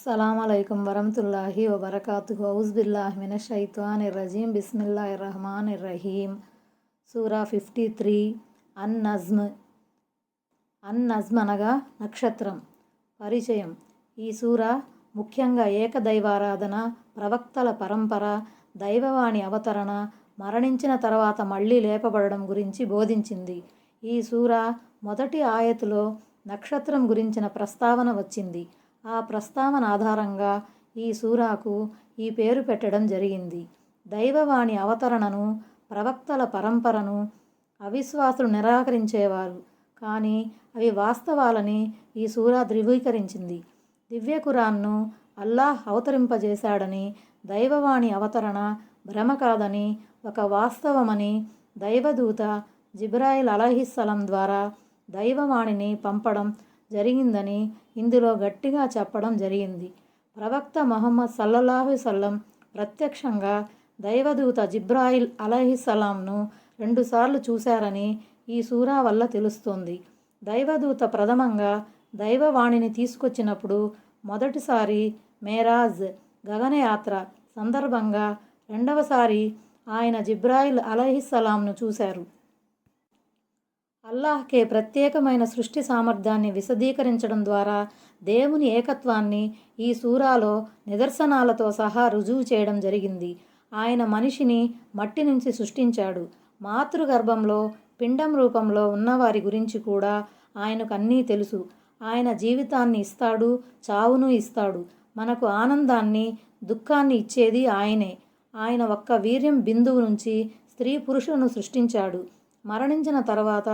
అస్సలాముఅలైకుం వరహ్మతుల్లాహి వబరకాతుహు ఔజుబిల్లాహి మినశ్శైత్వానిర్రజీం బిస్మిల్లాహిర్రహమానిర్రహీం. సూరా 53 అన్-నజ్మ్. అన్-నజ్మ్ అనగా నక్షత్రం. పరిచయం. ఈ సూరా ముఖ్యంగా ఏకదైవారాధన, ప్రవక్తల పరంపర, దైవవాణి అవతరణ, మరణించిన తర్వాత మళ్ళీ లేపబడడం గురించి బోధించింది. ఈ సూరా మొదటి ఆయతులో నక్షత్రం గురించిన ప్రస్తావన వచ్చింది. ఆ ప్రస్తావన ఆధారంగా ఈ సూరాకు ఈ పేరు పెట్టడం జరిగింది. దైవవాణి అవతరణను, ప్రవక్తల పరంపరను అవిశ్వాసులు నిరాకరించేవారు, కానీ అవి వాస్తవాలని ఈ సూరా ధృవీకరించింది. దివ్య ఖురాన్ను అల్లాహ్ అవతరింపజేశాడని, దైవవాణి అవతరణ భ్రమ కాదని, ఒక వాస్తవమని, దైవదూత జిబ్రాయిల్ అలైహిస్సలాం ద్వారా దైవవాణిని పంపడం జరిగిందని ఇందులో గట్టిగా చెప్పడం జరిగింది. ప్రవక్త ముహమ్మద్ సల్లల్లాహు అలైహి వసల్లం ప్రత్యక్షంగా దైవదూత జిబ్రాయిల్ అలైహిస్సలాంను 2 సార్లు చూశారని ఈ సూరా వల్ల తెలుస్తోంది. దైవదూత ప్రథమంగా దైవవాణిని తీసుకొచ్చినప్పుడు మొదటిసారి మేరాజ్ గగనయాత్ర సందర్భంగా, రెండవసారి ఆయన జిబ్రాయిల్ అలైహిస్సలాంను చూశారు. అల్లాహ్కే ప్రత్యేకమైన సృష్టి సామర్థ్యాన్ని విశదీకరించడం ద్వారా దేవుని ఏకత్వాన్ని ఈ సూరాలో నిదర్శనాలతో సహా రుజువు చేయడం జరిగింది. ఆయన మనిషిని మట్టి నుంచి సృష్టించాడు. మాతృగర్భంలో పిండం రూపంలో ఉన్నవారి గురించి కూడా ఆయనకు అన్నీ తెలుసు. ఆయన జీవితాన్ని ఇస్తాడు, చావును ఇస్తాడు. మనకు ఆనందాన్ని, దుఃఖాన్ని ఇచ్చేది ఆయనే. ఆయన ఒక్క వీర్యం బిందువు నుంచి స్త్రీ పురుషులను సృష్టించాడు. మరణించిన తర్వాత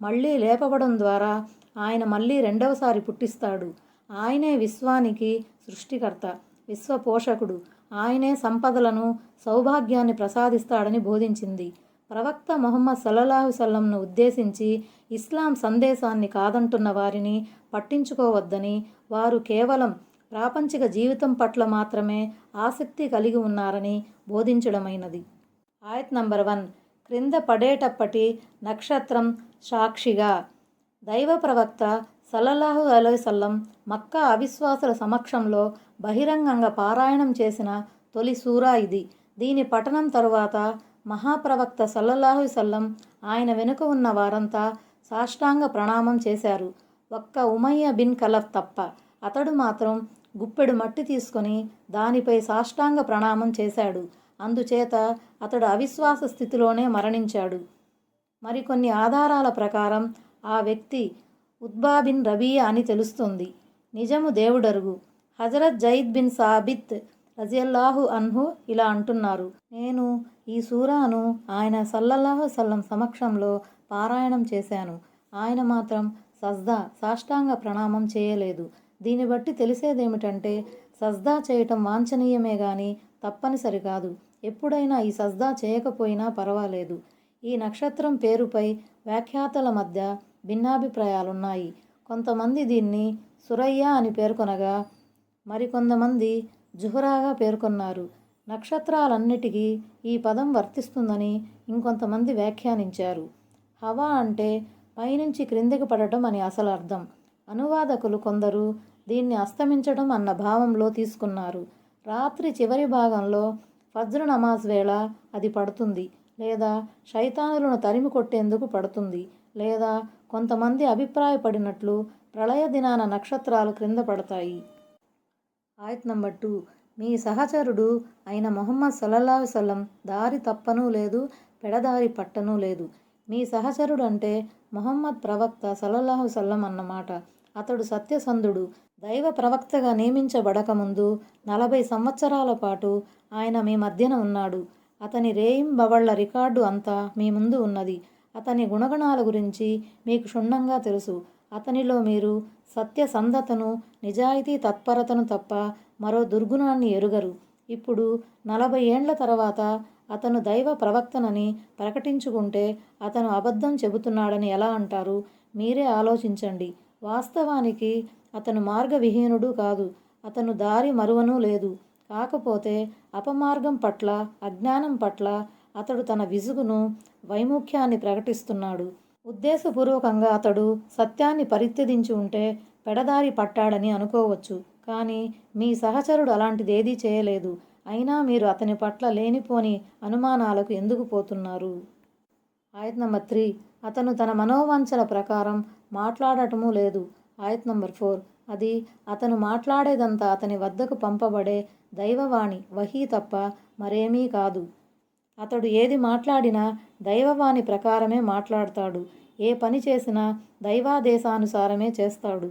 మళ్ళీ లేపబడం ద్వారా ఆయన మళ్ళీ రెండవసారి పుట్టిస్తాడు. ఆయనే విశ్వానికి సృష్టికర్త, విశ్వపోషకుడు. ఆయనే సంపదలను, సౌభాగ్యాన్ని ప్రసాదిస్తాడని బోధించింది. ప్రవక్త ముహమ్మద్ సల్లల్లాహు అలైహి వసల్లంను ఉద్దేశించి ఇస్లాం సందేశాన్ని కాదంటున్న వారిని పట్టించుకోవద్దని, వారు కేవలం ప్రాపంచిక జీవితం పట్ల మాత్రమే ఆసక్తి కలిగి ఉన్నారని బోధించడమైనది. ఆయత్ నంబర్ 1. క్రింద పడేటప్పటి నక్షత్రం సాక్షిగా. దైవ ప్రవక్త సల్లల్లాహు అలైహి వసల్లం మక్కా అవిశ్వాసుల సమక్షంలో బహిరంగంగా పారాయణం చేసిన తొలి సూరా ఇది. దీని పఠనం తరువాత మహాప్రవక్త సల్లల్లాహు అలైహి వసల్లం, ఆయన వెనుక ఉన్న వారంతా సాష్టాంగ ప్రణామం చేశారు. ఒక్క ఉమయ్య బిన్ ఖలఫ్ తప్ప. అతడు మాత్రం గుప్పెడు మట్టి తీసుకొని దానిపై సాష్టాంగ ప్రణామం చేశాడు. అందుచేత అతడు అవిశ్వాస స్థితిలోనే మరణించాడు. మరికొన్ని ఆధారాల ప్రకారం ఆ వ్యక్తి ఉత్బా బిన్ రబీయా అని తెలుస్తుంది. నిజము దేవుడరుగు. హజరత్ జైద్ బిన్ సాబిత్ రజియల్లాహు అన్హు ఇలా అంటున్నారు: నేను ఈ సూరాను ఆయన సల్లల్లాహు అలైహి వసల్లం సమక్షంలో పారాయణం చేశాను. ఆయన మాత్రం సజ్దా, సాష్టాంగ ప్రణామం చేయలేదు. దీన్ని బట్టి తెలిసేదేమిటంటే, సజ్దా చేయటం వాంఛనీయమే గాని తప్పనిసరి కాదు. ఎప్పుడైనా ఈ సజ్దా చేయకపోయినా పర్వాలేదు. ఈ నక్షత్రం పేరుపై వ్యాఖ్యాతల మధ్య భిన్నాభిప్రాయాలున్నాయి. కొంతమంది దీన్ని సురయ్య అని పేర్కొనగా, మరికొంతమంది జుహ్రాగా పేర్కొన్నారు. నక్షత్రాలన్నిటికీ ఈ పదం వర్తిస్తుందని ఇంకొంతమంది వ్యాఖ్యానించారు. హవా అంటే పైనుంచి క్రిందికి పడటం అని అసలు అర్థం. అనువాదకులు కొందరు దీన్ని అస్తమించడం అన్న భావంలో తీసుకున్నారు. రాత్రి చివరి భాగంలో ఫజ్ర్ నమాజ్ వేళ అది పడుతుంది, లేదా శైతానులను తరిమి కొట్టేందుకు పడుతుంది, లేదా కొంతమంది అభిప్రాయపడినట్లు ప్రళయ దినాన నక్షత్రాలు క్రింద పడతాయి. ఆయత్ నంబర్ 2. మీ సహచరుడు అయిన ముహమ్మద్ సల్లల్లాహు అలైహి వసల్లం దారి తప్పనూ లేదు, పెడదారి పట్టనూ లేదు. మీ సహచరుడు అంటే ముహమ్మద్ ప్రవక్త సల్లల్లాహు అలైహి వసల్లం అన్నమాట. అతడు సత్యసంధుడు. దైవ ప్రవక్తగా నియమించబడకముందు 40 సంవత్సరాల పాటు ఆయన మీ మధ్యన ఉన్నాడు. అతని రేయింబవళ్ల రికార్డు అంతా మీ ముందు ఉన్నది. అతని గుణగణాల గురించి మీకు క్షుణ్ణంగా తెలుసు. అతనిలో మీరు సత్యసంధతను, నిజాయితీ తత్పరతను తప్ప మరో దుర్గుణాన్ని ఎరుగరు. ఇప్పుడు 40 ఏండ్ల తర్వాత అతను దైవ ప్రవక్తనని ప్రకటించుకుంటే అతను అబద్ధం చెబుతున్నాడని ఎలా అంటారు? మీరే ఆలోచించండి. వాస్తవానికి అతను మార్గవిహీనుడు కాదు. అతను దారి మరువనూ లేదు. కాకపోతే అపమార్గం పట్ల, అజ్ఞానం పట్ల అతడు తన విసుగును, వైముఖ్యాన్ని ప్రకటిస్తున్నాడు. ఉద్దేశపూర్వకంగా అతడు సత్యాన్ని పరిత్యజించి ఉంటే పెడదారి పట్టాడని అనుకోవచ్చు. కానీ మీ సహచరుడు అలాంటిదేదీ చేయలేదు. అయినా మీరు అతని పట్ల లేనిపోని అనుమానాలకు ఎందుకు పోతున్నారు? ఆయత్ నంబర్ 3. అతను తన మనోవాంఛల ప్రకారం మాట్లాడటమూ లేదు. ఆయత్ నంబర్ 4. అది అతను మాట్లాడేదంతా అతని వద్దకు పంపబడే దైవవాణి వహీ తప్ప మరేమీ కాదు. అతడు ఏది మాట్లాడినా దైవవాణి ప్రకారమే మాట్లాడతాడు. ఏ పని చేసినా దైవాదేశానుసారమే చేస్తాడు.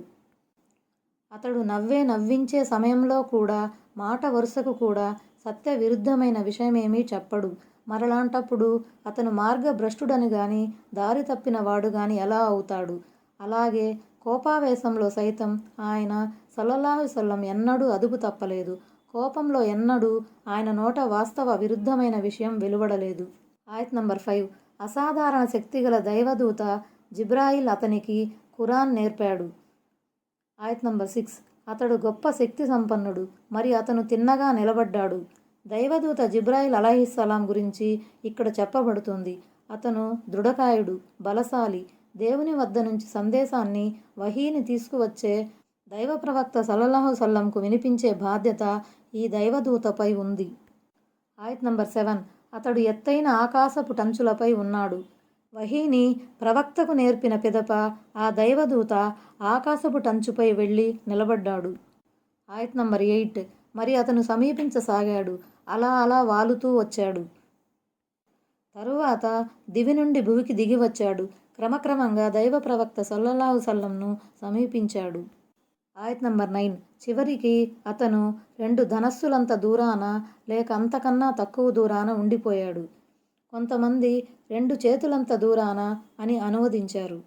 అతడు నవ్వించే సమయంలో కూడా మాట వరుసకు కూడా సత్య విరుద్ధమైన విషయమేమీ చెప్పడు. మరలాంటప్పుడు అతను మార్గభ్రష్టుడని గాని దారి తప్పిన వాడు గాని ఎలా అవుతాడు? అలాగే కోపావేశంలో సైతం ఆయన సల్లల్లాహు వసల్లం ఎన్నడూ అదుపు తప్పలేదు. కోపంలో ఎన్నడూ ఆయన నోట వాస్తవ విరుద్ధమైన విషయం వెలువడలేదు. ఆయత్ నంబర్ 5. అసాధారణ శక్తిగల దైవదూత జిబ్రాయిల్ అతనికి ఖురాన్ నేర్పాడు. ఆయత్ నంబర్ 6. అతడు గొప్ప శక్తి సంపన్నుడు. మరి అతను తిన్నగా నిలబడ్డాడు. దైవదూత జిబ్రాయిల్ అలైహిస్సలాం గురించి ఇక్కడ చెప్పబడుతుంది. అతను దృఢకాయుడు, బలశాలి, దేవుని వద్ద నుంచి సందేశాన్ని వహీని తీసుకువచ్చే దైవ ప్రవక్త సల్లల్లాహు వసల్లంకు వినిపించే బాధ్యత ఈ దైవదూతపై ఉంది. ఆయత్ నంబర్ 7. అతడు ఎత్తైన ఆకాశపు టంచులపై ఉన్నాడు. వహీని ప్రవక్తకు నేర్పిన పిదప ఆ దైవదూత ఆకాశపు టంచుపై వెళ్ళి నిలబడ్డాడు. ఆయత్ నంబర్ 8. మరి అతను సమీపించసాగాడు. అలా వాలుతూ వచ్చాడు. తరువాత దివి నుండి భువికి దిగి వచ్చాడు. క్రమక్రమంగా దైవ ప్రవక్త సల్లల్లాహు వసల్లంను సమీపించాడు. ఆయత్ నంబర్ 9. చివరికి అతను 2 ధనస్సులంత దూరాన లేక అంతకన్నా తక్కువ దూరాన ఉండిపోయాడు. కొంతమంది 2 చేతులంత దూరాన అని అనువదించారు.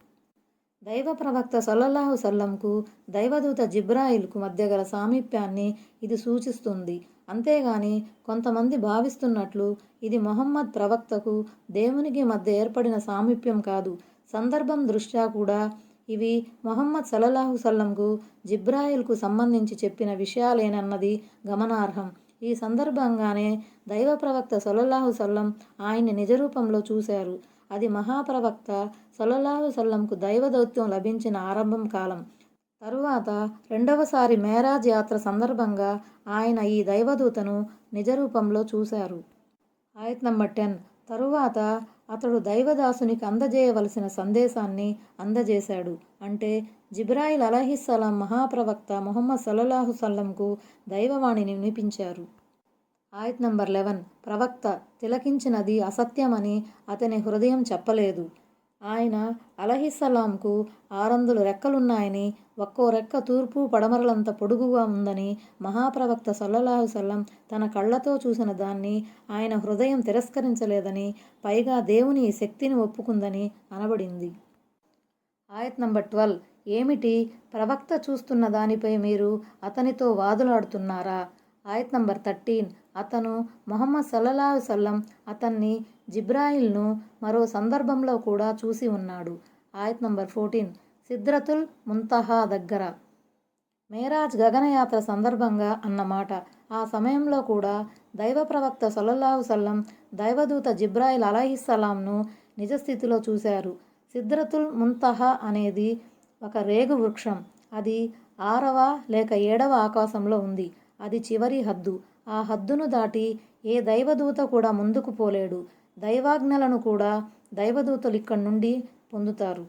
దైవ ప్రవక్త సల్లల్లాహు వసల్లంకు దైవదూత జిబ్రాయిల్కు మధ్య గల సామీప్యాన్ని ఇది సూచిస్తుంది. అంతేగాని కొంతమంది భావిస్తున్నట్లు ఇది మొహమ్మద్ ప్రవక్తకు దేవునికి మధ్య ఏర్పడిన సామీప్యం కాదు. సందర్భం దృష్ట్యా కూడా ఇవి మొహమ్మద్ సల్లల్లాహు వసల్లంకు జిబ్రాయిల్కు సంబంధించి చెప్పిన విషయాలేనన్నది గమనార్హం. ఈ సందర్భంగానే దైవ ప్రవక్త సల్లల్లాహు వసల్లం ఆయన్ని నిజరూపంలో చూశారు. అది మహాప్రవక్త సల్లల్లాహు వసల్లంకు దైవదౌత్యం లభించిన ఆరంభం కాలం. తరువాత రెండవసారి మేరాజ్ యాత్ర సందర్భంగా ఆయన ఈ దైవదూతను నిజరూపంలో చూశారు. ఆయత్ నంబర్ 10. తరువాత అతడు దైవదాసునికి అందజేయవలసిన సందేశాన్ని అందజేశాడు. అంటే జిబ్రాయిల్ అలైహిస్సలాం మహాప్రవక్త ముహమ్మద్ సల్లల్లాహు వసల్లంకు దైవవాణిని వినిపించారు. ఆయత్ నంబర్ 11. ప్రవక్త తిలకించినది అసత్యమని అతని హృదయం చెప్పలేదు. ఆయన అలైహిస్సలాంకు 600 రెక్కలున్నాయని, ఒక్కో రెక్క తూర్పు పడమరలంత పొడుగుగా ఉందని, మహాప్రవక్త సల్లల్లాహు వసల్లం తన కళ్ళతో చూసిన దాన్ని ఆయన హృదయం తిరస్కరించలేదని, పైగా దేవుని ఈ శక్తిని ఒప్పుకుందని అనబడింది. ఆయత్ నంబర్ 12. ఏమిటి, ప్రవక్త చూస్తున్న దానిపై మీరు అతనితో వాదులాడుతున్నారా? ఆయత్ నంబర్ 13. అతను ముహమ్మద్ సల్లల్లాహు వసల్లం అతన్ని జిబ్రాయిల్ను మరో సందర్భంలో కూడా చూసి ఉన్నాడు. ఆయత్ నంబర్ 14. సిద్రతుల్ ముంతహా దగ్గర. మేరాజ్ గగనయాత్ర సందర్భంగా అన్నమాట. ఆ సమయంలో కూడా దైవ ప్రవక్త సల్లల్లాహు వసల్లం దైవదూత జిబ్రాయిల్ అలైహిస్సలాంను నిజస్థితిలో చూశారు. సిద్రతుల్ ముంతహా అనేది ఒక రేగు వృక్షం. అది 6వ లేక 7వ ఆకాశంలో ఉంది. అది చివరి హద్దు. ఆ హద్దును దాటి ఏ దైవదూత కూడా ముందుకు పోలేడు. దైవాజ్ఞలను కూడా దైవదూతలు ఇక్కడి నుండి పొందుతారు.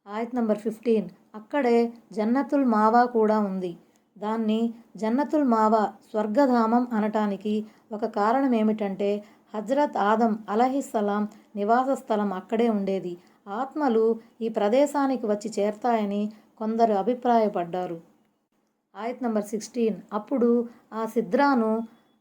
ఆయత్ నంబర్ 15. అక్కడే జన్నతుల్ మావా కూడా ఉంది. దాన్ని జన్నతుల్ మావా స్వర్గధామం అనటానికి ఒక కారణం ఏమిటంటే హజ్రత్ ఆదం అలైహిస్సలాం నివాస స్థలం అక్కడే ఉండేది. ఆత్మలు ఈ ప్రదేశానికి వచ్చి చేరతాయని కొందరు అభిప్రాయపడ్డారు. ఆయత్ నంబర్ 16. అప్పుడు ఆ సిద్రాను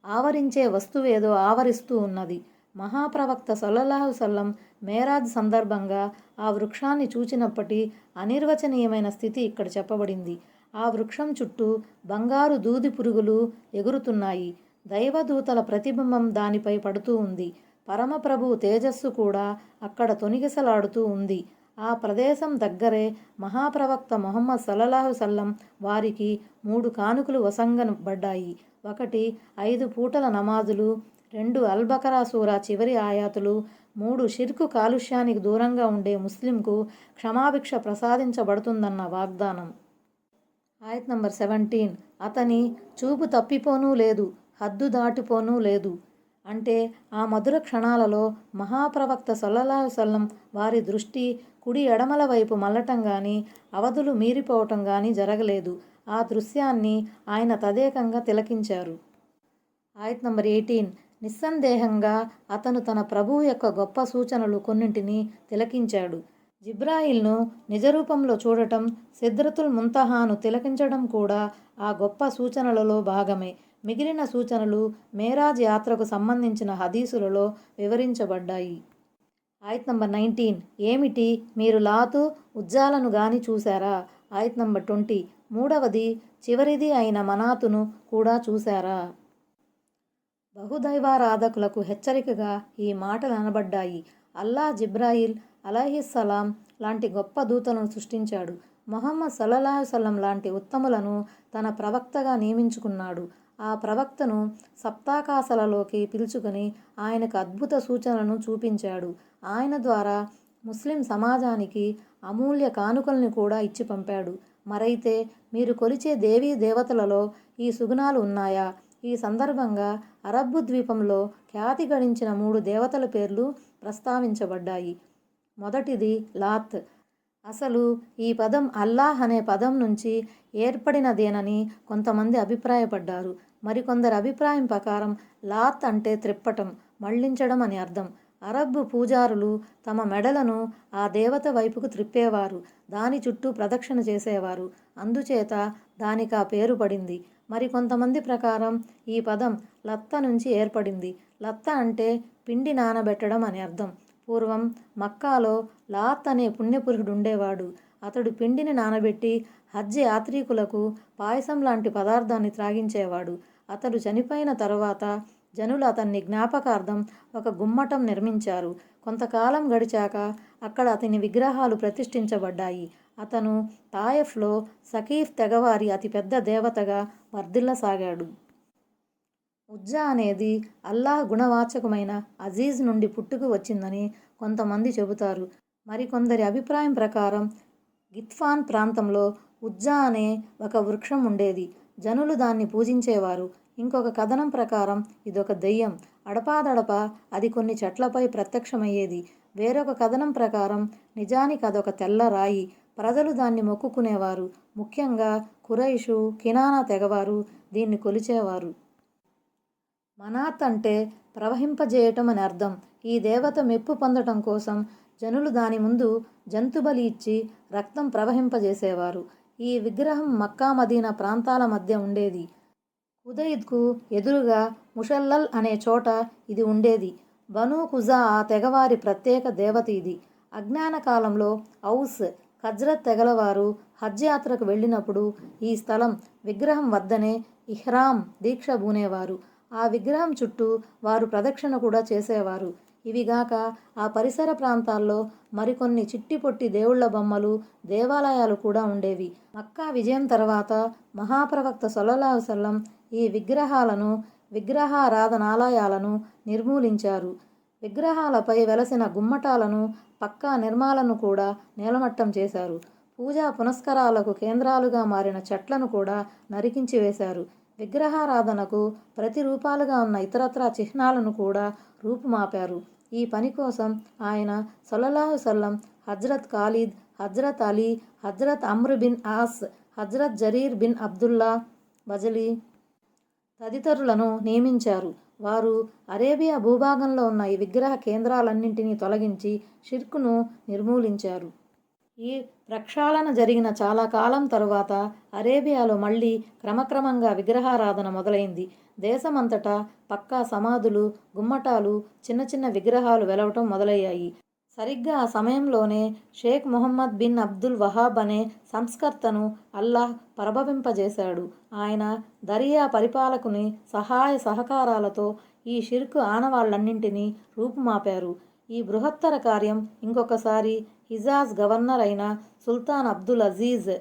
ఆవరించే వస్తువేదో ఆవరిస్తూ ఉన్నది. మహాప్రవక్త సల్లల్లాహు వసల్లం మేరాజ్ సందర్భంగా ఆ వృక్షాన్ని చూచినప్పటి అనిర్వచనీయమైన స్థితి ఇక్కడ చెప్పబడింది. ఆ వృక్షం చుట్టూ బంగారు దూది పురుగులు ఎగురుతున్నాయి. దైవదూతల ప్రతిబింబం దానిపై పడుతూ ఉంది. పరమప్రభు తేజస్సు కూడా అక్కడ తొణికిసలాడుతూ ఉంది. ఆ ప్రదేశం దగ్గరే మహాప్రవక్త ముహమ్మద్ సల్లల్లాహు వసల్లం వారికి 3 కానుకలు వసంగబడ్డాయి. 1 5 పూటల నమాజులు, 2 అల్-బకరా సూరా చివరి ఆయాతులు, 3 షిర్కు కాలుష్యానికి దూరంగా ఉండే ముస్లింకు క్షమాభిక్ష ప్రసాదించబడుతుందన్న వాగ్దానం. ఆయత్ నంబర్ 17. అతని చూపు తప్పిపోనూ లేదు, హద్దు దాటిపోనూ లేదు. అంటే ఆ మధుర క్షణాలలో మహాప్రవక్త సల్లల్లాహు సల్లం వారి దృష్టి కుడి ఎడమల వైపు మళ్ళటం గాని, అవధులు మీరిపోవటం గాని జరగలేదు. ఆ దృశ్యాన్ని ఆయన తదేకంగా తిలకించారు. ఆయత్ నంబర్ 18. నిస్సందేహంగా అతను తన ప్రభువు యొక్క గొప్ప సూచనలు కొన్నింటిని తిలకించాడు. జిబ్రాయిల్ను నిజరూపంలో చూడటం, సిద్రతుల్ ముంతహాను తిలకించడం కూడా ఆ గొప్ప సూచనలలో భాగమే. మిగిలిన సూచనలు మేరాజ్ యాత్రకు సంబంధించిన హదీసులలో వివరించబడ్డాయి. ఆయత్ నంబర్ 19. ఏమిటి, మీరు లాతు, ఉజ్జాలను గాని చూశారా? ఆయత్ నంబర్ 20. మూడవది, చివరిది అయిన మనాతును కూడా చూశారా? బహుదైవారాధకులకు హెచ్చరికగా ఈ మాటలు అనబడ్డాయి. అల్లా జిబ్రాయిల్ అలైహిస్సలాం లాంటి గొప్ప దూతలను సృష్టించాడు. మొహమ్మద్ సల్లల్లాహు సల్లం లాంటి ఉత్తములను తన ప్రవక్తగా నియమించుకున్నాడు. ఆ ప్రవక్తను సప్తాకాశాలలోకి పిలుచుకొని ఆయనకు అద్భుత సూచనలను చూపించాడు. ఆయన ద్వారా ముస్లిం సమాజానికి అమూల్య కానుకల్ని కూడా ఇచ్చి పంపాడు. మరైతే మీరు కొలిచే దేవీ దేవతలలో ఈ సుగుణాలు ఉన్నాయా? ఈ సందర్భంగా అరబ్బు ద్వీపంలో ఖ్యాతి గడించిన 3 దేవతల పేర్లు ప్రస్తావించబడ్డాయి. మొదటిది లాత్. అసలు ఈ పదం అల్లాహ్ అనే పదం నుంచి ఏర్పడినదేనని కొంతమంది అభిప్రాయపడ్డారు. మరికొందరి అభిప్రాయం ప్రకారం లాత్ అంటే త్రిప్పటం, మళ్లించడం అని అర్థం. అరబ్బు పూజారులు తమ మెడలను ఆ దేవత వైపుకు త్రిప్పేవారు, దాని చుట్టూ ప్రదక్షిణ చేసేవారు. అందుచేత దానికా పేరు పడింది. మరికొంతమంది ప్రకారం ఈ పదం లత్త నుంచి ఏర్పడింది. లత్త అంటే పిండి నానబెట్టడం అని అర్థం. పూర్వం మక్కాలో లాత్ అనే పుణ్యపురుషుడు ఉండేవాడు. అతడు పిండిని నానబెట్టి హజ్ యాత్రికులకు పాయసం లాంటి పదార్థాన్ని త్రాగించేవాడు. అతడు చనిపోయిన తరువాత జనులు అతన్ని జ్ఞాపకార్థం ఒక గుమ్మటం నిర్మించారు. కొంతకాలం గడిచాక అక్కడ అతని విగ్రహాలు ప్రతిష్ఠించబడ్డాయి. అతను తాయెఫ్లో సకీఫ్ తెగవారి అతిపెద్ద దేవతగా వర్ధిల్లసాగాడు. ఉజ్జా అనేది అల్లాహ్ గుణవాచకమైన అజీజ్ నుండి పుట్టుకు వచ్చిందని కొంతమంది చెబుతారు. మరికొందరి అభిప్రాయం ప్రకారం గిత్ఫాన్ ప్రాంతంలో ఉజ్జా అనే ఒక వృక్షం ఉండేది. జనులు దాన్ని పూజించేవారు. ఇంకొక కథనం ప్రకారం ఇదొక దెయ్యం. అడపాదడపా అది కొన్ని చెట్లపై ప్రత్యక్షమయ్యేది. వేరొక కథనం ప్రకారం నిజానికి అదొక తెల్ల రాయి. ప్రజలు దాన్ని మొక్కుకునేవారు. ముఖ్యంగా ఖురైషు, కినానా తెగవారు దీన్ని కొలిచేవారు. మనాత్ అంటే ప్రవహింపజేయటం అని అర్థం. ఈ దేవత మెప్పు పొందటం కోసం జనులు దాని ముందు జంతుబలి ఇచ్చి రక్తం ప్రవహింపజేసేవారు. ఈ విగ్రహం మక్కా మదీనా ప్రాంతాల మధ్య ఉండేది. హుదైద్కు ఎదురుగా ముషల్లల్ అనే చోట ఇది ఉండేది. బనూ ఖుజా ఆ తెగవారి ప్రత్యేక దేవత ఇది. అజ్ఞాన కాలంలో ఔస్, ఖజ్రత్ తెగలవారు హజ్ యాత్రకు వెళ్ళినప్పుడు ఈ స్థలం, విగ్రహం వద్దనే ఇహ్రాం దీక్ష బూనేవారు. ఆ విగ్రహం చుట్టూ వారు ప్రదక్షిణ కూడా చేసేవారు. ఇవిగాక ఆ పరిసర ప్రాంతాల్లో మరికొన్ని చిట్టిపొట్టి దేవుళ్ల బొమ్మలు, దేవాలయాలు కూడా ఉండేవి. మక్కా విజయం తర్వాత మహాప్రవక్త సల్లల్లాహు సల్లం ఈ విగ్రహాలను, విగ్రహారాధనాలయాలను నిర్మూలించారు. విగ్రహాలపై వెలసిన గుమ్మటాలను, పక్కా నిర్మాలను కూడా నేలమట్టం చేశారు. పూజా పునస్కారాలకు కేంద్రాలుగా మారిన చెట్లను కూడా నరికించి వేశారు. విగ్రహారాధనకు ప్రతిరూపాలుగా ఉన్న ఇతరత్రా చిహ్నాలను కూడా రూపుమాపారు. ఈ పని కోసం ఆయన సల్లల్లాహు సల్లం హజ్రత్ ఖాలిద్, హజ్రత్ అలీ, హజ్రత్ అమ్ర్ బిన్ ఆస్, హజ్రత్ జరీర్ బిన్ అబ్దుల్లా బజలి తదితరులను నియమించారు. వారు అరేబియా భూభాగంలో ఉన్న ఈ విగ్రహ కేంద్రాలన్నింటినీ తొలగించి షిర్కును నిర్మూలించారు. ఈ ప్రక్షాళన జరిగిన చాలా కాలం తరువాత అరేబియాలో మళ్ళీ క్రమక్రమంగా విగ్రహారాధన మొదలైంది. దేశమంతటా పక్కా సమాధులు, గుమ్మటాలు, చిన్న చిన్న విగ్రహాలు వెలవటం మొదలయ్యాయి. సరిగ్గా ఆ సమయంలోనే Sheikh Mohammed bin Abdul Wahab అనే సంస్కర్తను అల్లాహ్ ప్రభవింపజేశాడు. ఆయన దరియా పరిపాలకుని సహాయ సహకారాలతో ఈ షిర్కు ఆనవాళ్లన్నింటినీ రూపుమాపారు. ఈ బృహత్తర కార్యం ఇంకొకసారి హిజాజ్ గవర్నర్ అయిన సుల్తాన్ అబ్దుల్ అజీజ్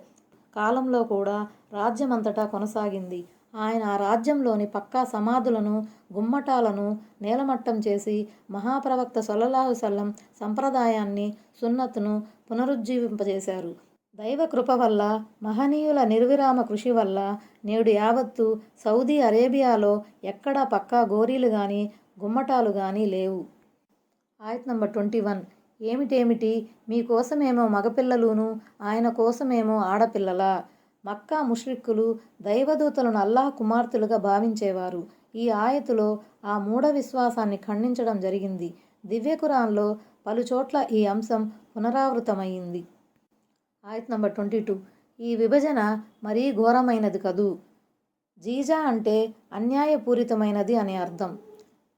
కాలంలో కూడా రాజ్యమంతటా కొనసాగింది. ఆయన ఆ రాజ్యంలోని పక్కా సమాధులను, గుమ్మటాలను నేలమట్టం చేసి మహాప్రవక్త సల్లల్లాహు సల్లం సంప్రదాయాన్ని, సున్నత్ను పునరుజ్జీవింపజేశారు. దైవ కృప వల్ల, మహనీయుల నిర్విరామ కృషి వల్ల నేడు యావత్తు సౌదీ అరేబియాలో ఎక్కడా పక్కా గోరీలు గాని, గుమ్మటాలు గాని లేవు. ఆయత్ నంబర్ 21. ఏమిటేమిటి, మీకోసమేమో మగపిల్లలును, ఆయన కోసమేమో ఆడపిల్లలా? మక్కా ముష్రిక్కులు దైవదూతలను అల్లాహ్ కుమార్తెలుగా భావించేవారు. ఈ ఆయతులో ఆ మూఢ విశ్వాసాన్ని ఖండించడం జరిగింది. దివ్య ఖురాన్లో పలుచోట్ల ఈ అంశం పునరావృతమైంది. ఆయత్ నంబర్ 22. ఈ విభజన మరీ ఘోరమైనది కదూ. జీజా అంటే అన్యాయపూరితమైనది అని అర్థం.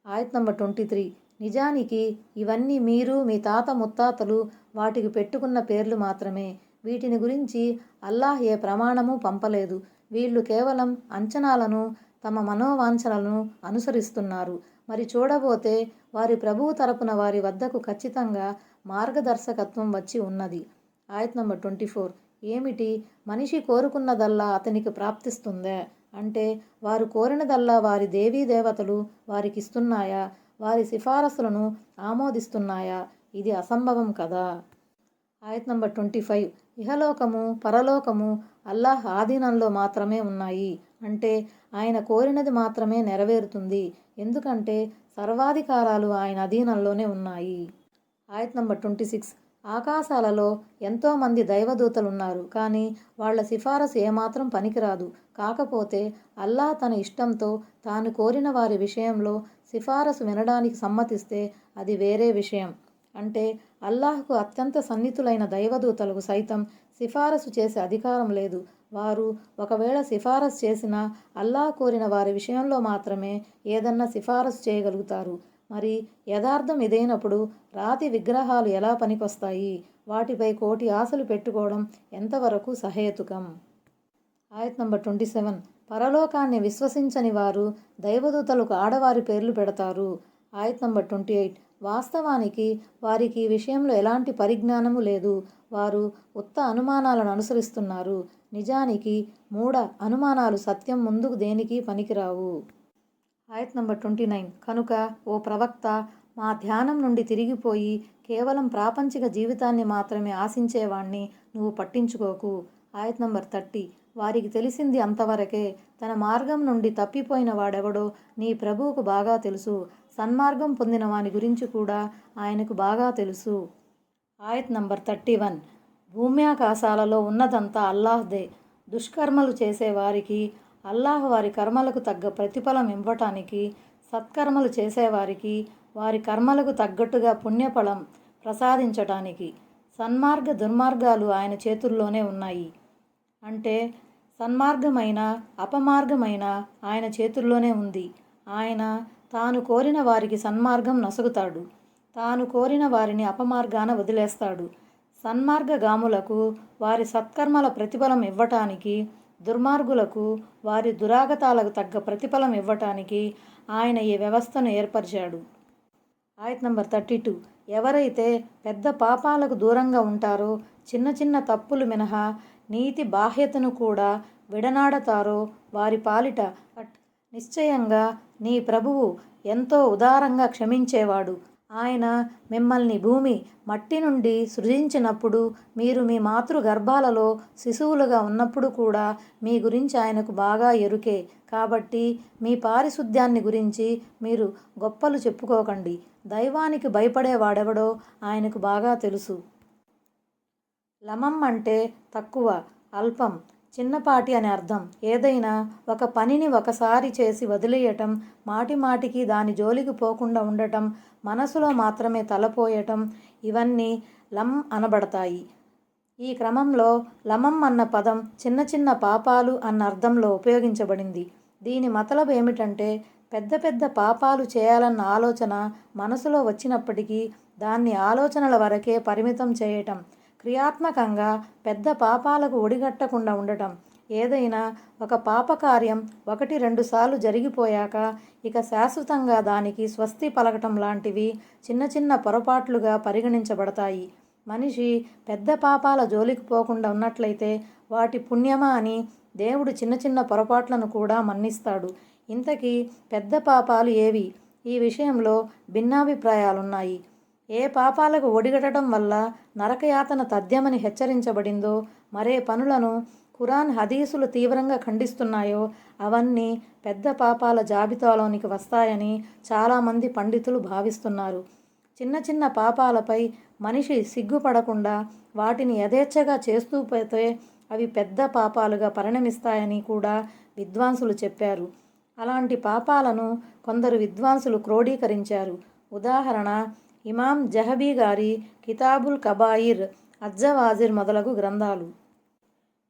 ఆయత్ నంబర్ 23. నిజానికి ఇవన్నీ మీరు మీ తాత ముత్తాతలు వాటికి పెట్టుకున్న పేర్లు మాత్రమే. వీటిని గురించి అల్లాహ్ ఏ ప్రమాణమూ పంపలేదు. వీళ్ళు కేవలం అంచనాలను, తమ మనోవాంఛనలను అనుసరిస్తున్నారు. మరి చూడబోతే వారి ప్రభువు తరపున వారి వద్దకు ఖచ్చితంగా మార్గదర్శకత్వం వచ్చి ఉన్నది. ఆయత్ నంబర్ 24. ఏమిటి, మనిషి కోరుకున్నదల్లా అతనికి ప్రాప్తిస్తుందా? అంటే వారు కోరినదల్లా వారి దేవీ దేవతలు వారికిస్తున్నాయా? వారి సిఫారసులను ఆమోదిస్తున్నాయా? ఇది అసంభవం కదా. ఆయత్ నంబర్ 25. ఇహలోకము పరలోకము అల్లాహ్ ఆధీనంలో మాత్రమే ఉన్నాయి. అంటే ఆయన కోరినది మాత్రమే నెరవేరుతుంది. ఎందుకంటే సర్వాధికారాలు ఆయన అధీనంలోనే ఉన్నాయి. ఆయత్ నంబర్ 26. ఆకాశాలలో ఎంతోమంది దైవదూతలున్నారు. కానీ వాళ్ల సిఫారసు ఏమాత్రం పనికిరాదు. కాకపోతే అల్లాహ్ తన ఇష్టంతో తాను కోరిన వారి విషయంలో సిఫారసు వినడానికి సమ్మతిస్తే అది వేరే విషయం. అంటే అల్లాహ్కు అత్యంత సన్నిహితులైన దైవదూతలకు సైతం సిఫారసు చేసే అధికారం లేదు. వారు ఒకవేళ సిఫారసు చేసినా అల్లాహ్ కోరిన వారి విషయంలో మాత్రమే ఏదన్నా సిఫారసు చేయగలుగుతారు. మరి యథార్థం ఇదైనప్పుడు రాతి విగ్రహాలు ఎలా పనికొస్తాయి? వాటిపై కోటి ఆశలు పెట్టుకోవడం ఎంతవరకు సహేతుకం? ఆయత్ నంబర్ 27. పరలోకాన్ని విశ్వసించని వారు దైవదూతలకు ఆడవారి పేర్లు పెడతారు. ఆయత్ నంబర్ 28. వాస్తవానికి వారికి ఈ విషయంలో ఎలాంటి పరిజ్ఞానము లేదు. వారు ఉత్త అనుమానాలను అనుసరిస్తున్నారు. నిజానికి మూఢ అనుమానాలు సత్యం ముందుకు దేనికి పనికిరావు. ఆయత్ నంబర్ 29. కనుక ఓ ప్రవక్త, మా ధ్యానం నుండి తిరిగిపోయి కేవలం ప్రాపంచిక జీవితాన్ని మాత్రమే ఆశించేవాణ్ణి నువ్వు పట్టించుకోకు. ఆయత్ నంబర్ 30. వారికి తెలిసింది అంతవరకే. తన మార్గం నుండి తప్పిపోయిన వాడెవడో నీ ప్రభువుకు బాగా తెలుసు. సన్మార్గం పొందిన వాని గురించి కూడా ఆయనకు బాగా తెలుసు. ఆయత్ నంబర్ 31. భూమ్యాకాశాలలో ఉన్నదంతా అల్లాహ్దే. దుష్కర్మలు చేసేవారికి అల్లాహ్ వారి కర్మలకు తగ్గ ప్రతిఫలం ఇవ్వటానికి, సత్కర్మలు చేసేవారికి వారి కర్మలకు తగ్గట్టుగా పుణ్యఫలం ప్రసాదించటానికి సన్మార్గ దుర్మార్గాలు ఆయన చేతుల్లోనే ఉన్నాయి. అంటే సన్మార్గమైన అపమార్గమైన ఆయన చేతుల్లోనే ఉంది. ఆయన తాను కోరిన వారికి సన్మార్గం నొసగుతాడు, తాను కోరిన వారిని అపమార్గాన వదిలేస్తాడు. సన్మార్గగాములకు వారి సత్కర్మల ప్రతిఫలం ఇవ్వటానికి, దుర్మార్గులకు వారి దురాగతాలకు తగ్గ ప్రతిఫలం ఇవ్వటానికి ఆయన ఈ వ్యవస్థను ఏర్పరిచాడు. ఆయత్ నంబర్ 32. ఎవరైతే పెద్ద పాపాలకు దూరంగా ఉంటారో, చిన్న చిన్న తప్పులు మినహా నీతి బాహ్యతను కూడా విడనాడతారో వారి పాలిట నిశ్చయంగా నీ ప్రభువు ఎంతో ఉదారంగా క్షమించేవాడు. ఆయన మిమ్మల్ని భూమి మట్టి నుండి సృజించినప్పుడు, మీరు మీ మాతృ గర్భాలలో శిశువులుగా ఉన్నప్పుడు కూడా మీ గురించి ఆయనకు బాగా ఎరుకే. కాబట్టి మీ పారిశుద్ధ్యాన్ని గురించి మీరు గొప్పలు చెప్పుకోకండి. దైవానికి భయపడేవాడెవడో ఆయనకు బాగా తెలుసు. లమం అంటే తక్కువ, అల్పం, చిన్నపాటి అని అర్థం. ఏదైనా ఒక పనిని ఒకసారి చేసి వదిలేయటం, మాటిమాటికి దాని జోలికి పోకుండా ఉండటం, మనసులో మాత్రమే తలపోయటం, ఇవన్నీ లం అనబడతాయి. ఈ క్రమంలో లమం అన్న పదం చిన్న చిన్న పాపాలు అన్న అర్థంలో ఉపయోగించబడింది. దీని మతలబు ఏమిటంటే పెద్ద పెద్ద పాపాలు చేయాలన్న ఆలోచన మనసులో వచ్చినప్పటికీ దాన్ని ఆలోచనల వరకే పరిమితం చేయటం, క్రియాత్మకంగా పెద్ద పాపాలకు ఒడిగట్టకుండా ఉండటం. ఏదైనా ఒక పాపకార్యం 1-2 సార్లు జరిగిపోయాక ఇక శాశ్వతంగా దానికి స్వస్తి పలకటం లాంటివి చిన్న చిన్న పొరపాట్లుగా పరిగణించబడతాయి. మనిషి పెద్ద పాపాల జోలికి పోకుండా ఉన్నట్లయితే వాటి పుణ్యమా అని దేవుడు చిన్న చిన్న పొరపాట్లను కూడా మన్నిస్తాడు. ఇంతకీ పెద్ద పాపాలు ఏవి? ఈ విషయంలో భిన్నాభిప్రాయాలున్నాయి. ఏ పాపాలకు ఒడిగట్టడం వల్ల నరకయాతన తథ్యమని హెచ్చరించబడిందో మరే పనులను ఖురాన్ హదీసులు తీవ్రంగా ఖండిస్తున్నాయో అవన్నీ పెద్ద పాపాల జాబితాలోనికి వస్తాయని చాలామంది పండితులు భావిస్తున్నారు. చిన్న చిన్న పాపాలపై మనిషి సిగ్గుపడకుండా వాటిని యథేచ్ఛగా చేస్తూ పోతే అవి పెద్ద పాపాలుగా పరిణమిస్తాయని కూడా విద్వాంసులు చెప్పారు. అలాంటి పాపాలను కొందరు విద్వాంసులు క్రోడీకరించారు. ఉదాహరణ ఇమాం జహబీ గారి కితాబుల్ కబాయిర్, అజ్జవాజిర్ మొదలగు గ్రంథాలు.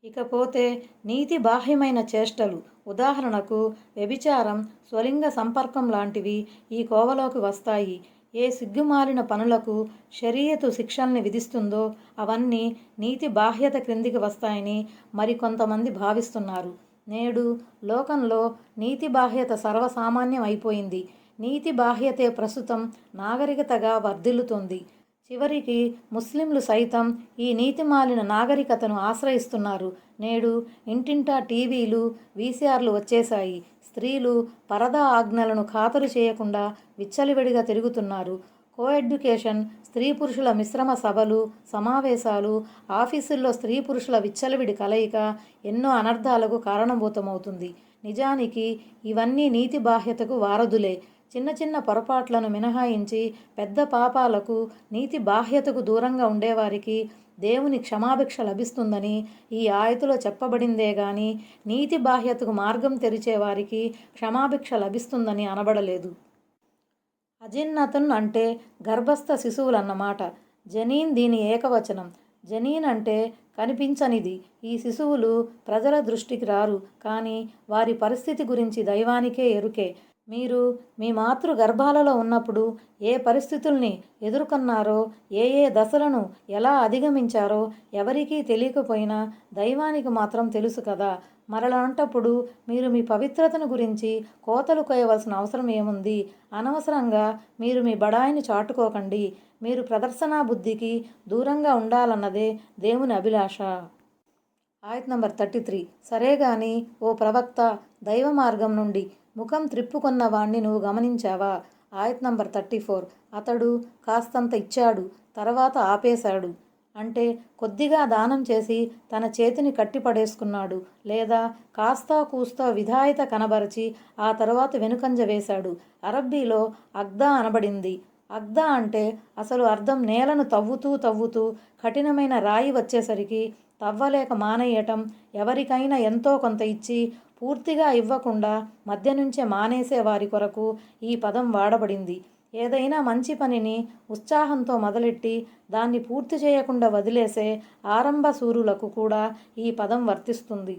ఇకపోతే నీతి బాహ్యమైన చేష్టలు, ఉదాహరణకు వ్యభిచారం, స్వలింగ సంపర్కం లాంటివి ఈ కోవలోకి వస్తాయి. ఏ సిగ్గుమాలిన పనులకు షరియతు శిక్షల్ని విధిస్తుందో అవన్నీ నీతి బాహ్యత క్రిందికి వస్తాయని మరికొంతమంది భావిస్తున్నారు. నేడు లోకంలో నీతి బాహ్యత సర్వసామాన్యం అయిపోయింది. నీతి బాహ్యతే ప్రస్తుతం నాగరికతగా వర్ధిల్లుతోంది. చివరికి ముస్లింలు సైతం ఈ నీతిమాలిన నాగరికతను ఆశ్రయిస్తున్నారు. నేడు ఇంటింటా టీవీలు, వీసీఆర్లు వచ్చేశాయి. స్త్రీలు పరదా ఆజ్ఞలను ఖాతరు చేయకుండా విచ్చలవిడిగా తిరుగుతున్నారు. కోఎడ్యుకేషన్, స్త్రీ పురుషుల మిశ్రమ సభలు, సమావేశాలు, ఆఫీసుల్లో స్త్రీ పురుషుల విచ్చలవిడి కలయిక ఎన్నో అనర్థాలకు కారణభూతమవుతుంది. నిజానికి ఇవన్నీ నీతి బాహ్యతకు వారధులే. చిన్న చిన్న పొరపాట్లను మినహాయించి పెద్ద పాపాలకు, నీతి బాహ్యతకు దూరంగా ఉండేవారికి దేవుని క్షమాభిక్ష లభిస్తుందని ఈ ఆయతులో చెప్పబడిందే గాని నీతి బాహ్యతకు మార్గం తెరిచేవారికి క్షమాభిక్ష లభిస్తుందని అనబడలేదు. అజిన్నతున్ అంటే గర్భస్థ శిశువులన్నమాట. జనీన్ దీని ఏకవచనం. జనీన్ అంటే కనిపించనిది. ఈ శిశువులు ప్రజల దృష్టికి రారు, కానీ వారి పరిస్థితి గురించి దైవానికే ఎరుకే. మీరు మీ మాతృ గర్భాలలో ఉన్నప్పుడు ఏ పరిస్థితుల్ని ఎదుర్కొన్నారో, ఏ ఏ దశలను ఎలా అధిగమించారో ఎవరికీ తెలియకపోయినా దైవానికి మాత్రం తెలుసు కదా. మరలాంటప్పుడు మీరు మీ పవిత్రతను గురించి కోతలు కోయవలసిన అవసరం ఏముంది? అనవసరంగా మీరు మీ బడాయిని చాటుకోకండి. మీరు ప్రదర్శనా బుద్ధికి దూరంగా ఉండాలన్నదే దేవుని అభిలాష. ఆయత్ నంబర్ 33. సరేగాని ఓ ప్రవక్త, దైవ మార్గం నుండి ముఖం త్రిప్పుకొన్న వాణ్ణి నువ్వు గమనించావా? ఆయత్ నంబర్ 34. అతడు కాస్తంత ఇచ్చాడు, తర్వాత ఆపేశాడు. అంటే కొద్దిగా దానం చేసి తన చేతిని కట్టిపడేసుకున్నాడు, లేదా కాస్తా కూస్తా విధాయత కనబరచి ఆ తర్వాత వెనుకంజ వేశాడు. అరబ్బీలో అగ్దా అనబడింది. అగ్దా అంటే అసలు అర్థం నేలను తవ్వుతూ తవ్వుతూ కఠినమైన రాయి వచ్చేసరికి తవ్వలేక మానేయటం, ఎవరికైనా ఎంతో కొంత ఇచ్చి పూర్తిగా ఇవ్వకుండా మధ్య నుంచే మానేసే వారి కొరకు ఈ పదం వాడబడింది. ఏదైనా మంచి పనిని ఉత్సాహంతో మొదలెట్టి దాన్ని పూర్తి చేయకుండా వదిలేసే ఆరంభ సూరులకు కూడా ఈ పదం వర్తిస్తుంది.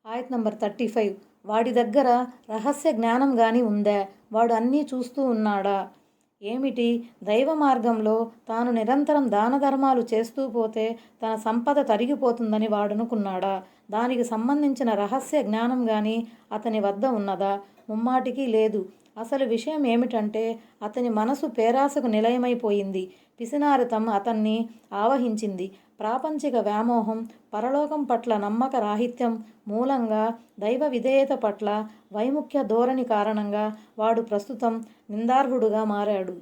ఆయత్ నంబర్ 35. వాడి దగ్గర రహస్య జ్ఞానం గాని ఉందా? వాడు అన్నీ చూస్తూ ఉన్నాడా? ఏమిటి? దైవ మార్గంలో తాను నిరంతరం దాన ధర్మాలు చేస్తూ పోతే తన సంపద తరిగిపోతుందని వాడనుకున్నాడా? దానికి సంబంధించిన రహస్య జ్ఞానం గాని అతని వద్ద ఉన్నదా? ముమ్మాటికి లేదు. అసలు విషయం ఏమిటంటే అతని మనసు పేరాసకు నిలయమైపోయింది. పిసినారితం అతన్ని ఆవహించింది. ప్రాపంచిక వ్యామోహం, పరలోకం పట్ల నమ్మక రాహిత్యం మూలంగా దైవ విధేయత పట్ల వైముఖ్య ధోరణి కారణంగా వాడు ప్రస్తుతం నిందార్హుడుగా మారాడు.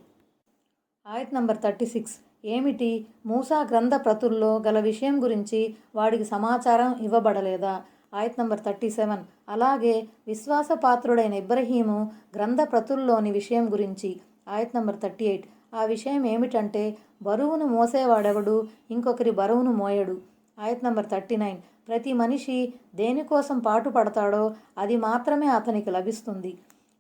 ఆయత్ నంబర్ 36. ఏమిటి? మూసా గ్రంథ ప్రతుల్లో గల విషయం గురించి వాడికి సమాచారం ఇవ్వబడలేదా? ఆయత్ నంబర్ 37. అలాగే విశ్వాసపాత్రుడైన ఇబ్రహీము గ్రంథ ప్రతుల్లోని విషయం గురించి. ఆయత్ నంబర్ 38. ఆ విషయం ఏమిటంటే బరువును మోసేవాడెవడు ఇంకొకరి బరువును మోయడు. ఆయత్ నంబర్ 39. ప్రతి మనిషి దేనికోసం పాటుపడతాడో అది మాత్రమే అతనికి లభిస్తుంది.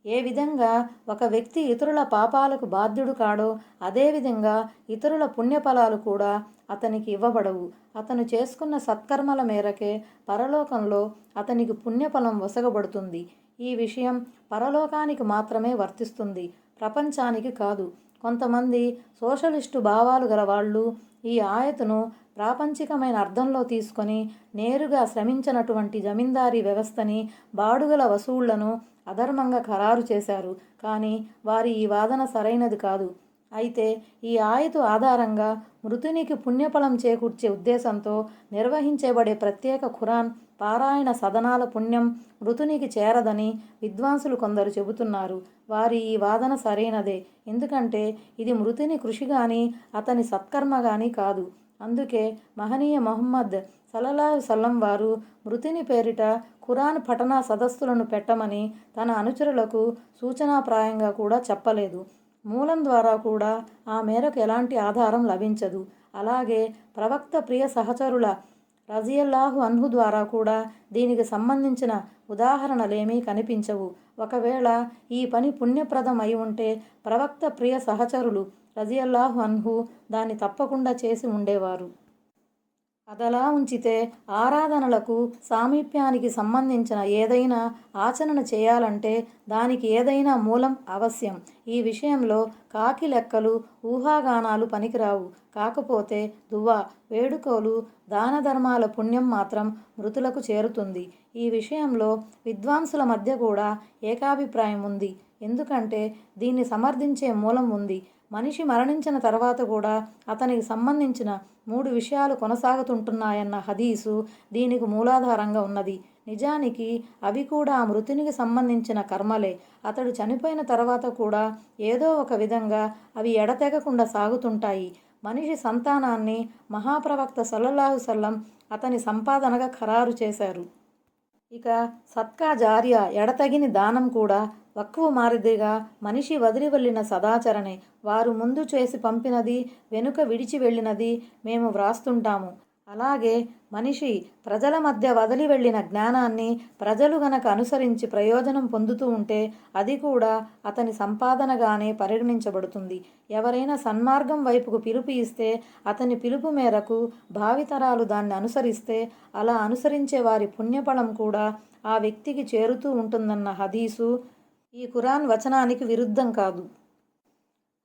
ఏ విధంగా ఒక వ్యక్తి ఇతరుల పాపాలకు బాధ్యుడు కాడో అదేవిధంగా ఇతరుల పుణ్యఫలాలు కూడా అతనికి ఇవ్వబడవు. అతను చేసుకున్న సత్కర్మల మేరకే పరలోకంలో అతనికి పుణ్యఫలం వసగబడుతుంది. ఈ విషయం పరలోకానికి మాత్రమే వర్తిస్తుంది, ప్రపంచానికి కాదు. కొంతమంది సోషలిస్టు భావాలు గల వాళ్ళు ఈ ఆయతను ప్రాపంచికమైన అర్థంలో తీసుకొని నేరుగా శ్రమించినటువంటి జమీందారీ వ్యవస్థని, బాడుగల వసూళ్లను అధర్మంగా ఖరారు చేశారు. కానీ వారి ఈ వాదన సరైనది కాదు. అయితే ఈ ఆయతు ఆధారంగా మృతునికి పుణ్యఫలం చేకూర్చే ఉద్దేశంతో నిర్వహించబడే ప్రత్యేక ఖురాన్ పారాయణ సదనాల పుణ్యం మృతునికి చేరదని విద్వాంసులు కొందరు చెబుతున్నారు. వారి ఈ వాదన సరైనదే. ఎందుకంటే ఇది మృతుని కృషి కానీ అతని సత్కర్మ కానీ కాదు. అందుకే మహనీయ మొహమ్మద్ సల్లల్లాహు సల్లం వారు మృతిని పేరిట ఖురాన్ పఠనా సదస్సులను పెట్టమని తన అనుచరులకు సూచనాప్రాయంగా కూడా చెప్పలేదు. మూలం ద్వారా కూడా ఆ మేరకు ఎలాంటి ఆధారం లభించదు. అలాగే ప్రవక్త ప్రియ సహచరుల రజియల్లాహు అన్హు ద్వారా కూడా దీనికి సంబంధించిన ఉదాహరణలేమీ కనిపించవు. ఒకవేళ ఈ పని పుణ్యప్రదం అయి ఉంటే ప్రవక్త ప్రియ సహచరులు రజియల్లాహు అన్హు దాన్ని తప్పకుండా చేసి ఉండేవారు. అదలా ఉంచితే ఆరాధనలకు సామీప్యానికి సంబంధించిన ఏదైనా ఆచరణ చేయాలంటే దానికి ఏదైనా మూలం అవశ్యం. ఈ విషయంలో కాకి లెక్కలు, ఊహాగానాలు పనికిరావు. కాకపోతే దువా, వేడుకోలు, దాన ధర్మాల పుణ్యం మాత్రం మృతులకు చేరుతుంది. ఈ విషయంలో విద్వాంసుల మధ్య కూడా ఏకాభిప్రాయం ఉంది. ఎందుకంటే దీన్ని సమర్థించే మూలం ఉంది. మనిషి మరణించిన తర్వాత కూడా అతనికి సంబంధించిన 3 విషయాలు కొనసాగుతుంటున్నాయన్న హదీసు దీనికి మూలాధారంగా ఉన్నది. నిజానికి అవి కూడా ఆ మృతునికి సంబంధించిన కర్మలే. అతడు చనిపోయిన తర్వాత కూడా ఏదో ఒక విధంగా అవి ఎడతెగకుండా సాగుతుంటాయి. మనిషి సంతానాన్ని మహాప్రవక్త సల్లల్లాహు సల్లం అతని సంపాదనగా ఖరారు చేశారు. ఇక సత్కా జారియా, ఎడతెగని దానం కూడా వక్ఫు మారిదిగా మనిషి వదిలి వెళ్ళిన సదాచరణే. వారు ముందు చేసి పంపినది, వెనుక విడిచి వెళ్ళినది మేము వ్రాస్తుంటాము. అలాగే మనిషి ప్రజల మధ్య వదిలి వెళ్ళిన జ్ఞానాన్ని ప్రజలు గనక అనుసరించి ప్రయోజనం పొందుతూ ఉంటే అది కూడా అతని సంపాదనగానే పరిగణించబడుతుంది. ఎవరైనా సన్మార్గం వైపుకు పిలుపు ఇస్తే అతని పిలుపు మేరకు భావితరాలు దాన్ని అనుసరిస్తే అలా అనుసరించే వారి పుణ్యఫలం కూడా ఆ వ్యక్తికి చేరుతూ ఉంటుందన్న హదీసు ఈ ఖురాన్ వచనానికి విరుద్ధం కాదు.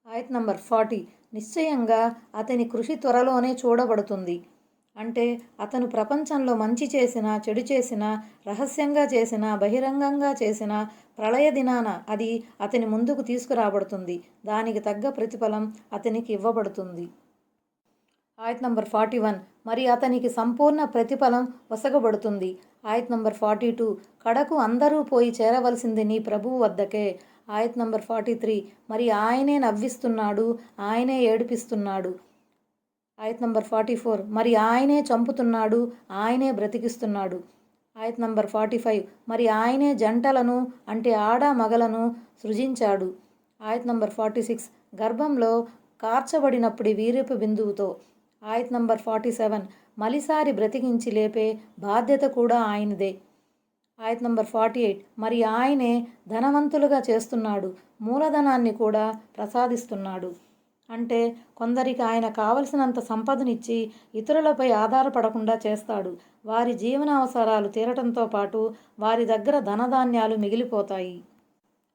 ఆయత్ నంబర్ 40. నిశ్చయంగా అతని కృషి త్వరలోనే చూడబడుతుంది. అంటే అతను ప్రపంచంలో మంచి చేసినా, చెడు చేసినా, రహస్యంగా చేసినా, బహిరంగంగా చేసినా ప్రళయ దినాన అది అతని ముందుకు తీసుకురాబడుతుంది. దానికి తగ్గ ప్రతిఫలం అతనికి ఇవ్వబడుతుంది. ఆయత్ నంబర్ 41. మరి అతనికి సంపూర్ణ ప్రతిఫలం వసగబడుతుంది. ఆయత్ నంబర్ 42. కడకు అందరూ పోయి చేరవలసింది నీ ప్రభువు వద్దకే. ఆయత్ నంబర్ 43. మరి ఆయనే నవ్విస్తున్నాడు, ఆయనే ఏడిపిస్తున్నాడు. ఆయత్ నంబర్ 44. మరి ఆయనే చంపుతున్నాడు, ఆయనే బ్రతికిస్తున్నాడు. ఆయత్ నంబర్ 45. మరి ఆయనే జంటలను అంటే ఆడ మగలను సృజించాడు. ఆయత్ నంబర్ 46. గర్భంలో కార్చబడినప్పుడు వీర్యపు బిందువుతో. ఆయత్ నంబర్ 47. మలిసారి బ్రతికించి లేపే బాధ్యత కూడా ఆయనదే. ఆయత్ నంబర్ 48. మరి ఆయనే ధనవంతులుగా చేస్తున్నాడు, మూలధనాన్ని కూడా ప్రసాదిస్తున్నాడు. అంటే కొందరికి ఆయన కావలసినంత సంపదనిచ్చి ఇతరులపై ఆధారపడకుండా చేస్తాడు. వారి జీవన అవసరాలు తీరటంతో పాటు వారి దగ్గర ధనధాన్యాలు మిగిలిపోతాయి.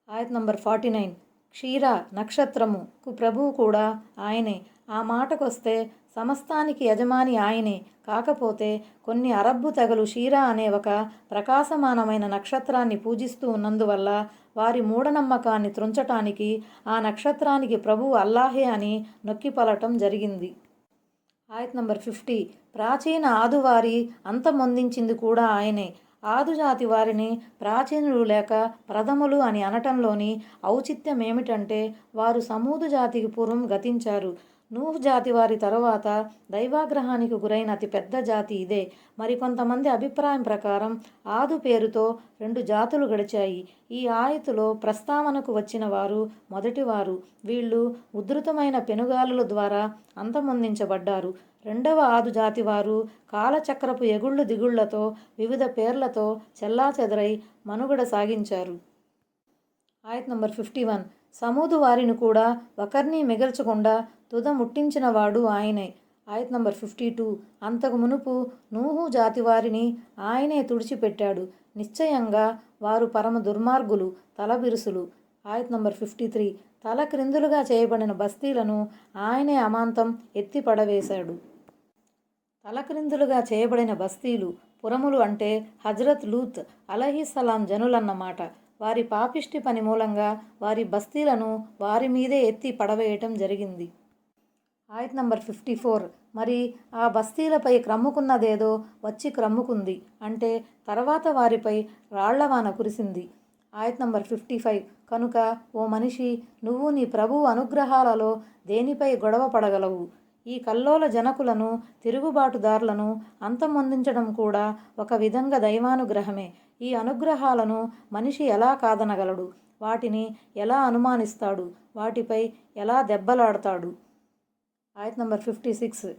ఆయత్ నంబర్ 49. క్షీర నక్షత్రముకు ప్రభువు కూడా ఆయనే. ఆ మాటకొస్తే సమస్తానికి యజమాని ఆయనే. కాకపోతే కొన్ని అరబ్బు తెగలు షీరా అనే ఒక ప్రకాశమానమైన నక్షత్రాన్ని పూజిస్తూ ఉన్నందువల్ల వారి మూఢనమ్మకాన్ని త్రుంచటానికి ఆ నక్షత్రానికి ప్రభువు అల్లాహే అని నొక్కిపలటం జరిగింది. ఆయత్ నంబర్ 50. ప్రాచీన ఆదువారి అంతమొందించింది కూడా ఆయనే. ఆదుజాతి వారిని ప్రాచీనులు లేక ప్రథములు అని అనటంలోని ఔచిత్యం ఏమిటంటే వారు సమూదు జాతికి పూర్వం గతించారు. నూహ్ జాతి వారి తరువాత దైవాగ్రహానికి గురైన అతి పెద్ద జాతి ఇదే. మరికొంతమంది అభిప్రాయం ప్రకారం ఆదు పేరుతో 2 జాతులు గడిచాయి. ఈ ఆయతులో ప్రస్తావనకు వచ్చిన వారు మొదటివారు. వీళ్ళు ఉధృతమైన పెనుగాలుల ద్వారా అంతమొందించబడ్డారు. రెండవ ఆదు జాతివారు కాలచక్రపు ఎగుళ్ళు దిగుళ్లతో వివిధ పేర్లతో చెల్లాచెదరై మనుగడ సాగించారు. ఆయత్ నంబర్ 51. సమూదు వారిని కూడా ఒకరిని మిగల్చకుండా తుద ముట్టించినవాడు ఆయనే. ఆయత్ నంబర్ 52. అంతకు మునుపు నూహు జాతి వారిని ఆయనే తుడిచిపెట్టాడు. నిశ్చయంగా వారు పరమ దుర్మార్గులు, తలబిరుసులు. ఆయత్ నంబర్ 53. తల క్రిందులుగా చేయబడిన బస్తీలను ఆయనే అమాంతం ఎత్తి పడవేశాడు. తలక్రిందులుగా చేయబడిన బస్తీలు, పురములు అంటే హజ్రత్ లూత్ అలైహిస్సలాం జనులన్నమాట. వారి పాపిష్టి పని మూలంగా వారి బస్తీలను వారి మీదే ఎత్తి పడవేయటం జరిగింది. ఆయత్ నంబర్ 54. మరి ఆ బస్తీలపై క్రమ్ముకున్నదేదో వచ్చి క్రమ్ముకుంది. అంటే తర్వాత వారిపై రాళ్లవాన కురిసింది. ఆయత్ నంబర్ 55. కనుక ఓ మనిషి, నువ్వు నీ ప్రభువు అనుగ్రహాలలో దేనిపై గొడవ పడగలవు? ఈ కల్లోల జనకులను, తిరుగుబాటుదారులను అంతమొందించడం కూడా ఒక విధంగా దైవానుగ్రహమే. ఈ అనుగ్రహాలను మనిషి ఎలా కాదనగలడు? వాటిని ఎలా అనుమానిస్తాడు? వాటిపై ఎలా దెబ్బలాడతాడు? ఆయత్ నంబర్ 56.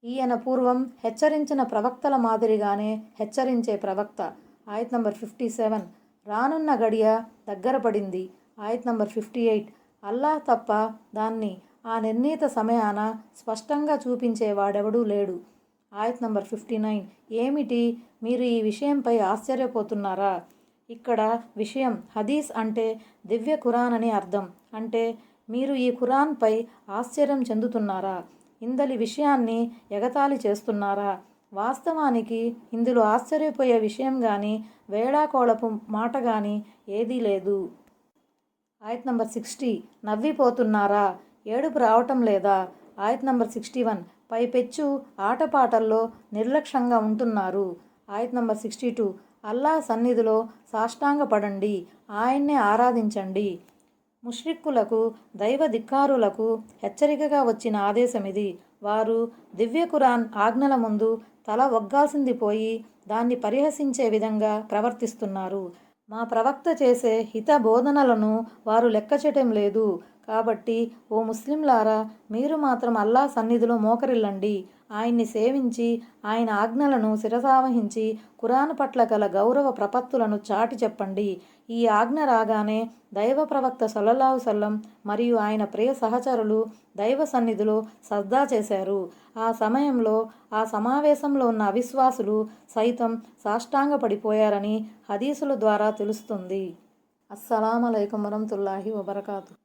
ఈయన పూర్వం హెచ్చరించిన ప్రవక్తల మాదిరిగానే హెచ్చరించే ప్రవక్త. ఆయత్ నంబర్ 57. రానున్న గడియ దగ్గర పడింది. ఆయత్ నంబర్ 58. అల్లాహ్ తప్ప దాన్ని ఆ నిర్ణీత సమయాన స్పష్టంగా చూపించేవాడెవడూ లేడు. ఆయత్ నంబర్ 59. ఏమిటి, మీరు ఈ విషయంపై ఆశ్చర్యపోతున్నారా? ఇక్కడ విషయం హదీస్ అంటే దివ్య ఖురాన్ అని అర్థం. అంటే మీరు ఈ ఖురాన్పై ఆశ్చర్యం చెందుతున్నారా? ఇందలి విషయాన్ని ఎగతాళి చేస్తున్నారా? వాస్తవానికి ఇందులో ఆశ్చర్యపోయే విషయం కానీ వేళాకోళపు మాట కానీ ఏదీ లేదు. ఆయత్ నంబర్ 60. నవ్విపోతున్నారా? ఏడుపు రావటం లేదా? ఆయత్ నంబర్ 61. పైపెచ్చు ఆటపాటల్లో నిర్లక్ష్యంగా ఉంటున్నారు. ఆయత్ నంబర్ 62. అల్లాహ్ సన్నిధిలో సాష్టాంగపడండి, ఆయన్నే ఆరాధించండి. ముష్రిక్కులకు, దైవ ధిక్కారులకు హెచ్చరికగా వచ్చిన ఆదేశమిది. వారు దివ్య ఖురాన్ ఆజ్ఞల ముందు తల ఒగ్గాల్సింది పోయి దాన్ని పరిహసించే విధంగా ప్రవర్తిస్తున్నారు. మా ప్రవక్త చేసే హిత బోధనలను వారు లెక్కచేయటం లేదు. కాబట్టి ఓ ముస్లింలారా, మీరు మాత్రం అల్లాహ్ సన్నిధిలో మోకరిల్లండి, ఆయన్ని సేవించి ఆయన ఆజ్ఞలను శిరసావహించి ఖురాన్ పట్ల గల గౌరవ ప్రపత్తులను చాటి చెప్పండి. ఈ ఆజ్ఞ రాగానే దైవ ప్రవక్త సల్లల్లాహు సల్లం మరియు ఆయన ప్రియ సహచరులు దైవ సన్నిధిలో సజ్దా చేశారు. ఆ సమయంలో ఆ సమావేశంలో ఉన్న అవిశ్వాసులు సైతం సాష్టాంగపడిపోయారని హదీసుల ద్వారా తెలుస్తుంది. అస్సలాము అలైకుం వరహ్మతుల్లాహి వబరకాతుహు.